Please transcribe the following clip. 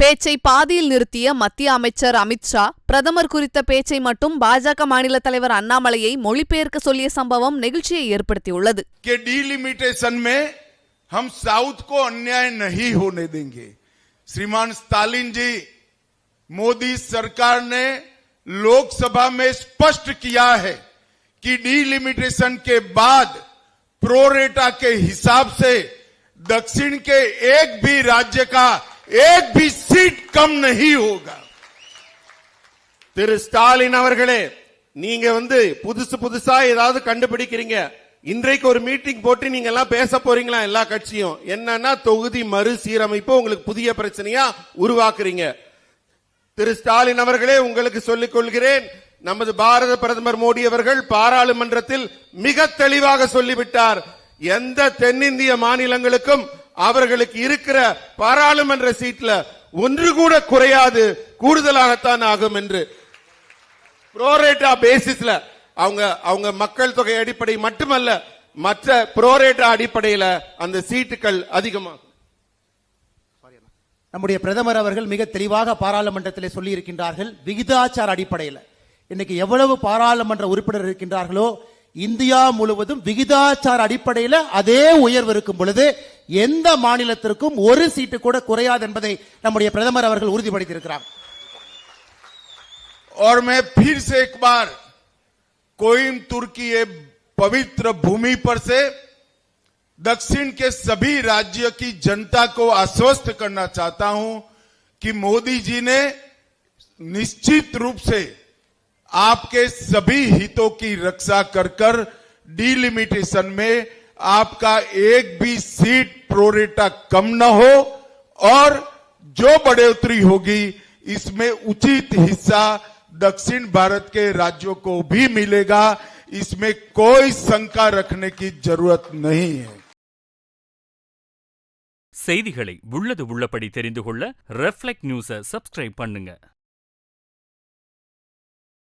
பேச்சை பாதியில் நிறுத்திய மத்திய அமைச்சர் அமித்ஷா பிரதமர் குறித்த பேச்சை மட்டும் பாஜக மாநில தலைவர் அண்ணாமலையை மொழிபெயர்க்க சொல்லிய சம்பவம் நெகிழ்ச்சியை ஏற்படுத்தியுள்ளது. डीलिमिटेशन में हम साउथ को अन्याय नहीं होने देंगे. श्रीमान स्टालिन जी, मोदी सरकार ने लोकसभा में स्पष्ट किया है कि डीलिमिटेशन के बाद प्रोरेटा के हिसाब से दक्षिण के एक भी राज्य का एक भी सीट कम नहीं होगा. திரு ஸ்டாலின் அவர்களே, நீங்க புதுசா ஏதாவது கண்டுபிடிக்கிறீங்க. இன்றைக்கு ஒரு மீட்டிங் போட்டு நீங்க எல்லாம் பேச போறீங்களா? எல்லா கட்சியும் என்னன்னா தொகுதி மறுசீரமைப்பு உங்களுக்கு புதிய பிரச்சனையா உருவாக்குறீங்க. திரு ஸ்டாலின் அவர்களே, உங்களுக்கு சொல்லிக் கொள்கிறேன், நமது பாரத பிரதமர் மோடி அவர்கள் பாராளுமன்றத்தில் மிக தெளிவாக சொல்லிவிட்டார், எந்த தென்னிந்திய மாநிலங்களுக்கும் அவர்களுக்கு இருக்கிற பாராளுமன்ற சீட்ல ஒன்று கூட குறையாது, கூடுதலாகத்தான் ஆகும் என்று. புரோரேட்டா பேசிஸ்ல அவங்க மக்கள் தொகை அடிப்படை மட்டுமல்ல, மற்ற புரோரேட்டா அடிப்படையில் அந்த சீட்டுகள் அதிகமாகும். நம்முடைய பிரதமர் அவர்கள் மிக தெளிவாக பாராளுமன்றத்திலே சொல்லி இருக்கின்றார்கள், விகிதாச்சார அடிப்படையில் இன்னைக்கு எவ்வளவு பாராளுமன்ற உறுப்பினர் இருக்கின்றார்களோ இந்தியா முழுவதும் விகிதாச்சார அடிப்படையில் அதே உயர்வு இருக்கும் பொழுது எந்த மாநிலத்திற்கும் ஒரு சீட்டு கூட குறையாது என்பதை நம்முடைய பிரதமர் அவர்கள் உறுதிப்படுத்தியிருக்கிறார். और मैं फिर से एक बार कोयम्बटूर की ये पवित्र भूमि पर से दक्षिण के सभी राज्य की जनता को आश्वस्त करना चाहता हूं कि मोदी जी ने निश्चित रूप से आपके सभी हितों की रक्षा कर डीलिमिटेशन में आपका एक भी सीट प्रोरेटा कम न हो और जो बढ़ोतरी होगी इसमें उचित हिस्सा दक्षिण भारत के राज्यों को भी मिलेगा. इसमें कोई शंका रखने की जरूरत नहीं है. செய்திகளை உள்ளது உள்ளபடி தெரிந்து கொள்ள ரெஃப்ளெக்ட் நியூஸை சப்ஸ்கிரைப் பண்ணுங்க.